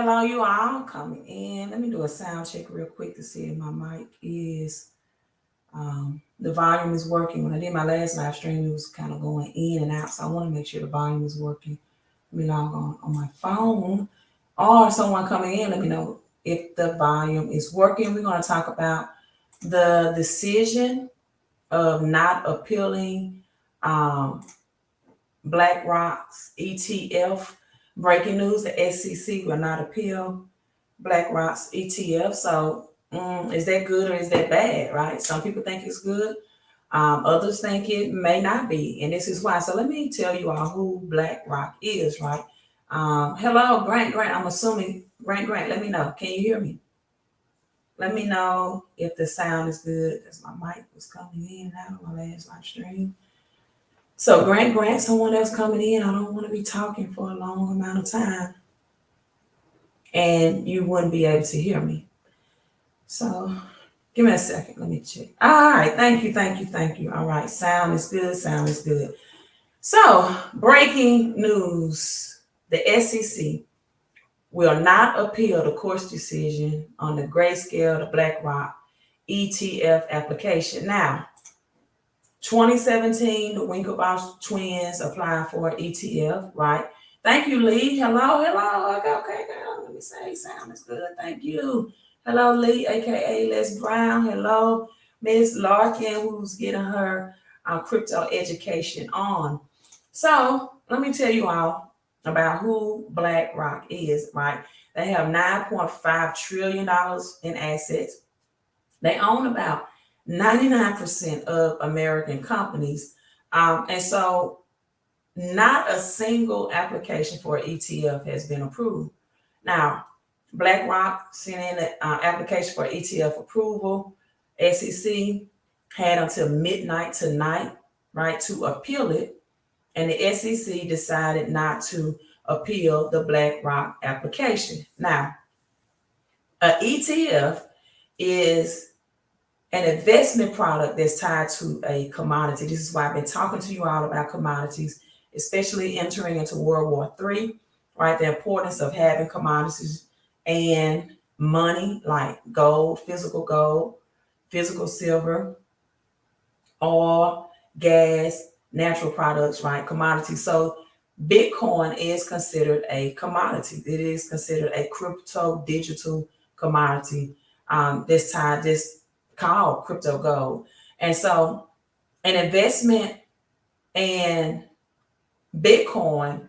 Hello, you all coming in. Let me do a sound check real quick to see if my mic is the volume is working. When I did my last live stream, it was kind of going in and out, so I want to make sure the volume is working. Let me log on my phone, or someone coming in. Let me know if the volume is working. We're going to talk about the decision of not appealing um, BlackRock's ETF. Breaking news: the SEC will not appeal BlackRock's ETF. So, is that good or is that bad, right? Some people think it's good. Others think it may not be. And this is why. So, let me tell you all who BlackRock is, right? Hello, Grant. I'm assuming, Grant, let me know. Can you hear me? Let me know if the sound is good because my mic was coming in and out on my last live stream. So, Grant, someone else coming in. I don't want to be talking for a long amount of time and you wouldn't be able to hear me. So give me a second. Let me check. All right. Thank you. All right. Sound is good. So breaking news. The SEC will not appeal the court's decision on the Grayscale to BlackRock ETF application. Now, 2017, the Winklevoss twins applied for an ETF, right? Thank you, Lee. Hello. Okay, girl. Let me say, sound is good. Thank you. Hello, Lee, aka Les Brown. Hello, Miss Larkin, who's getting her crypto education on. So let me tell you all about who BlackRock is, right? They have $9.5 trillion in assets. They own about 99% of American companies. And so not a single application for an ETF has been approved. Now, BlackRock sent in an application for ETF approval. SEC had until midnight tonight, right, to appeal it. And the SEC decided not to appeal the BlackRock application. Now, an ETF is an investment product that's tied to a commodity. This is why I've been talking to you all about commodities, especially entering into World War III, right? The importance of having commodities and money like gold, physical silver, oil, gas, natural products, right? Commodities. So Bitcoin is considered a commodity. It is considered a crypto digital commodity. This called crypto gold. And so an investment in Bitcoin,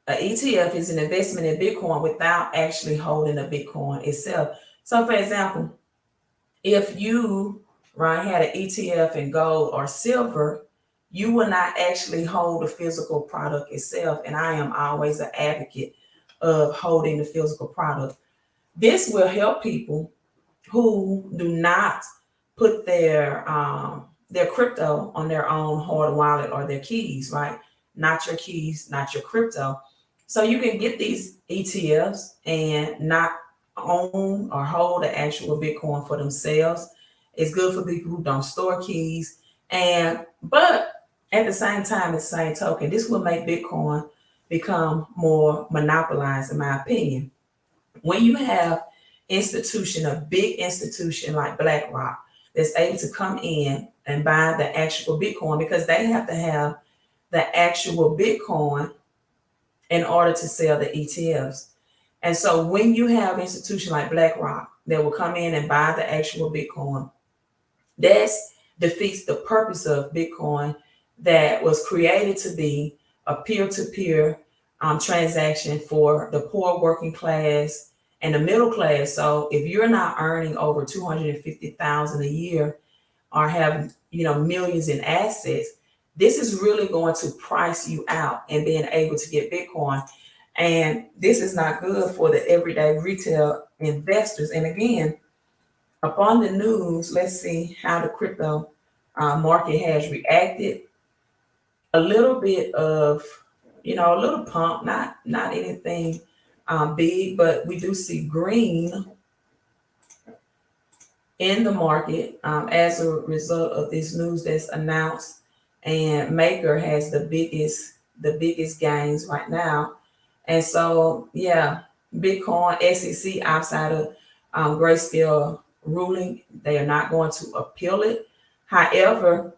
an ETF is an investment in Bitcoin without actually holding the Bitcoin itself. So for example, if you right had an ETF in gold or silver, you will not actually hold the physical product itself. And I am always an advocate of holding the physical product. This will help people who do not put their crypto on their own hard wallet or their keys, right? Not your keys, not your crypto. So you can get these ETFs and not own or hold the actual Bitcoin for themselves. It's good for people who don't store keys. And but at the same time, at the same token, this will make Bitcoin become more monopolized, in my opinion. When you have a big institution like BlackRock that's able to come in and buy the actual Bitcoin because they have to have the actual Bitcoin in order to sell the ETFs. And so when you have an institution like BlackRock that will come in and buy the actual Bitcoin, that defeats the purpose of Bitcoin that was created to be a peer-to-peer transaction for the poor working class and the middle class. So if you're not earning over 250,000 a year or have millions in assets, this is really going to price you out and being able to get Bitcoin. And this is not good for the everyday retail investors. And again, upon the news, let's see how the crypto market has reacted. A little bit of, a little pump, not anything big, but we do see green in the market as a result of this news that's announced. And Maker has the biggest gains right now. And so, yeah, Bitcoin, SEC outside of grayscale ruling, they are not going to appeal it. However,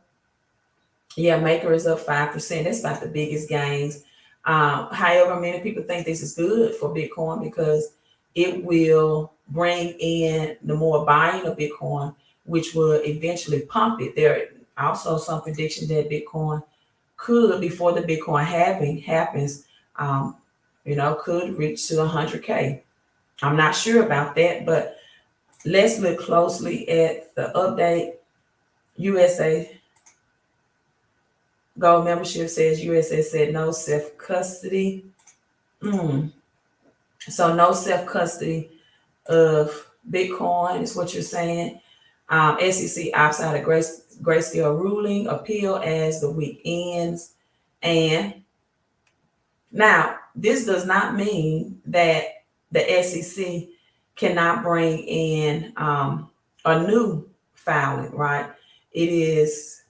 yeah, Maker is up 5%. That's about the biggest gains. However, many people think this is good for Bitcoin because it will bring in the more buying of Bitcoin, which will eventually pump it. There are also some prediction that Bitcoin could, before the Bitcoin halving happens, um, could reach to 100K. I'm not sure about that, but let's look closely at the update. USA Gold membership says USA said no self custody. So no self custody of Bitcoin is what you're saying. SEC outside of grayscale ruling appeal as the week ends. And now this does not mean that the SEC cannot bring in a new filing, right? It is,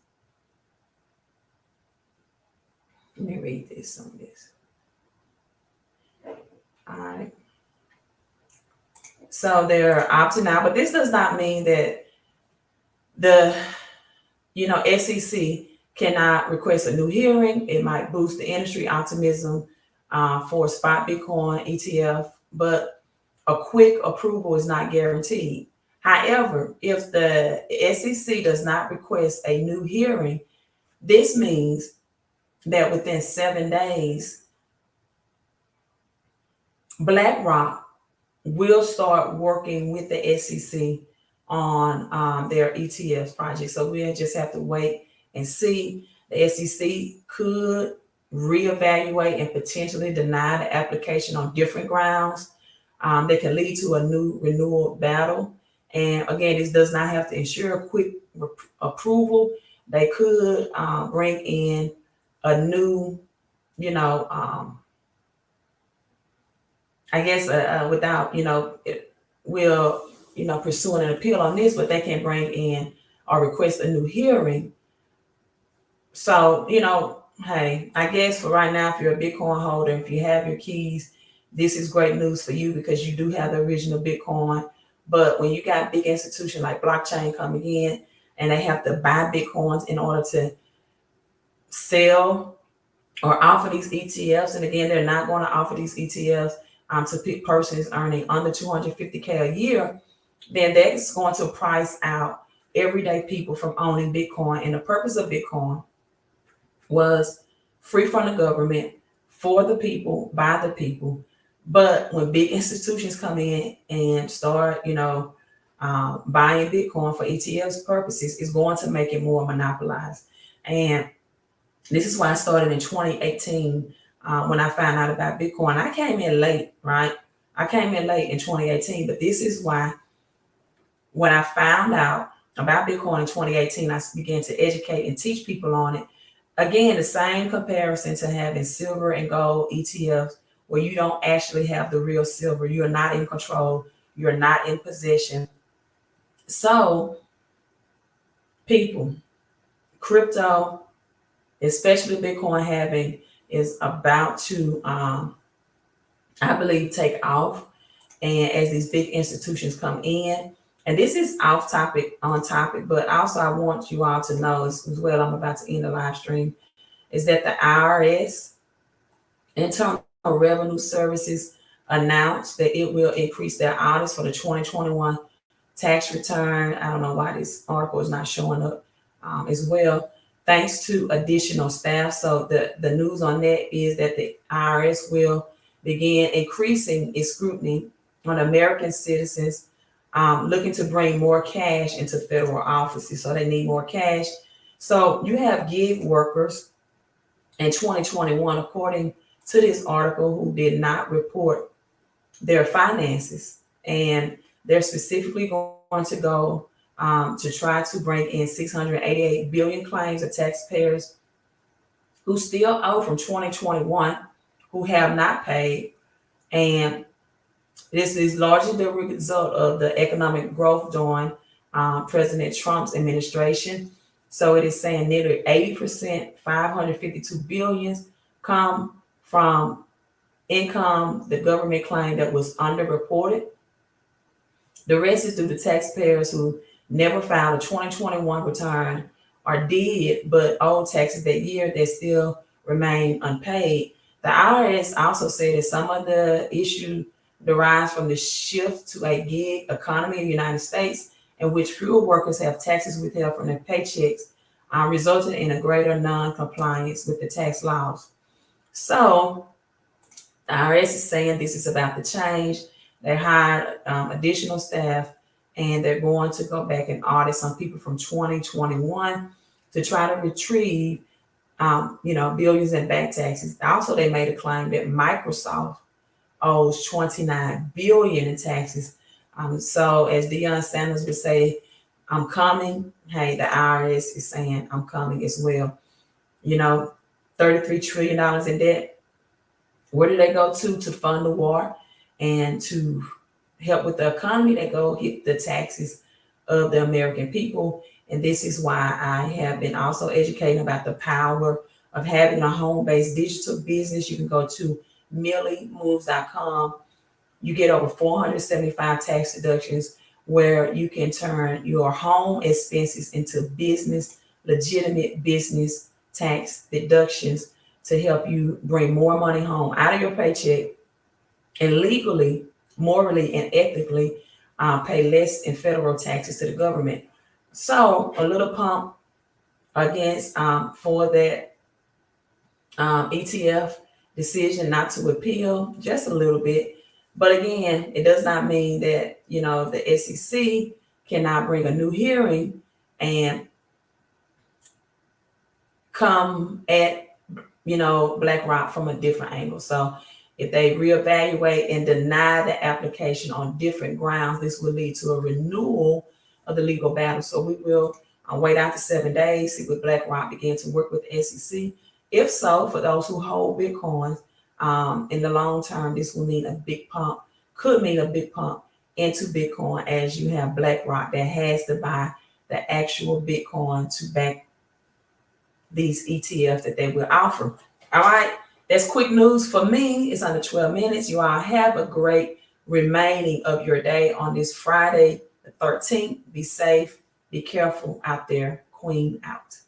let me read this on this. All right. So they're opting out, but this does not mean that the SEC cannot request a new hearing. It might boost the industry optimism for spot Bitcoin ETF, but a quick approval is not guaranteed. However, if the SEC does not request a new hearing, this means that within 7 days, BlackRock will start working with the SEC on their ETFs project. So we'll just have to wait and see. The SEC could reevaluate and potentially deny the application on different grounds. That can lead to a new renewal battle. And again, this does not have to ensure a quick approval. They could bring in a new, I guess without, it will, pursuing an appeal on this, but they can bring in or request a new hearing. So, hey, I guess for right now, if you're a Bitcoin holder, if you have your keys, this is great news for you because you do have the original Bitcoin. But when you got big institutions like blockchain coming in and they have to buy Bitcoins in order to sell or offer these ETFs, and again, they're not going to offer these ETFs to persons earning under 250K a year, then that's going to price out everyday people from owning Bitcoin. And the purpose of Bitcoin was free from the government, for the people, by the people. But when big institutions come in and start, buying Bitcoin for ETFs purposes, it's going to make it more monopolized. And this is why I started in 2018 when I found out about Bitcoin. I came in late, right? I came in late in 2018, but this is why when I found out about Bitcoin in 2018, I began to educate and teach people on it. Again, the same comparison to having silver and gold ETFs where you don't actually have the real silver. You're not in control. You're not in possession. So, people, crypto, especially Bitcoin halving, is about to, I believe, take off. And as these big institutions come in, and this is off topic, on topic, but also I want you all to know as well, I'm about to end the live stream, is that the IRS, Internal Revenue Services, announced that it will increase their audits for the 2021 tax return. I don't know why this article is not showing up as well, thanks to additional staff. So the news on that is that the IRS will begin increasing its scrutiny on American citizens looking to bring more cash into federal offices. So they need more cash. So you have gig workers in 2021, according to this article, who did not report their finances. And they're specifically going to go to try to bring in 688 billion claims of taxpayers who still owe from 2021, who have not paid. And this is largely the result of the economic growth during President Trump's administration. So it is saying nearly 80%, 552 billions, come from income the government claimed that was underreported. The rest is due to taxpayers who never filed a 2021 return or did but owed taxes that year that still remain unpaid. The IRS also said that some of the issue derives from the shift to a gig economy in the United States, in which fewer workers have taxes withheld from their paychecks, resulting in a greater non-compliance with the tax laws. So the IRS is saying this is about to change. They hired additional staff, and they're going to go back and audit some people from 2021 to try to retrieve, billions in back taxes. Also, they made a claim that Microsoft owes 29 billion in taxes. So, as Deion Sanders would say, "I'm coming." Hey, the IRS is saying, "I'm coming" as well. You know, $33 trillion in debt. Where do they go to fund the war and to help with the economy? They go hit the taxes of the American people. And this is why I have been also educating about the power of having a home-based digital business. You can go to milliemoves.com. You get over 475 tax deductions where you can turn your home expenses into business, legitimate business tax deductions to help you bring more money home out of your paycheck and legally, morally, and ethically pay less in federal taxes to the government. So a little pump against for that ETF decision not to appeal, just a little bit. But again, it does not mean that the SEC cannot bring a new hearing and come at BlackRock from a different angle. So if they reevaluate and deny the application on different grounds, this will lead to a renewal of the legal battle. So we will wait out the 7 days, see what BlackRock begin to work with the SEC. If so, for those who hold Bitcoins, in the long term, this will mean a big pump, could mean a big pump into Bitcoin, as you have BlackRock that has to buy the actual Bitcoin to back these ETFs that they will offer. All right, that's quick news for me. It's under 12 minutes. You all have a great remaining of your day on this Friday, the 13th. Be safe, be careful out there. Queen out.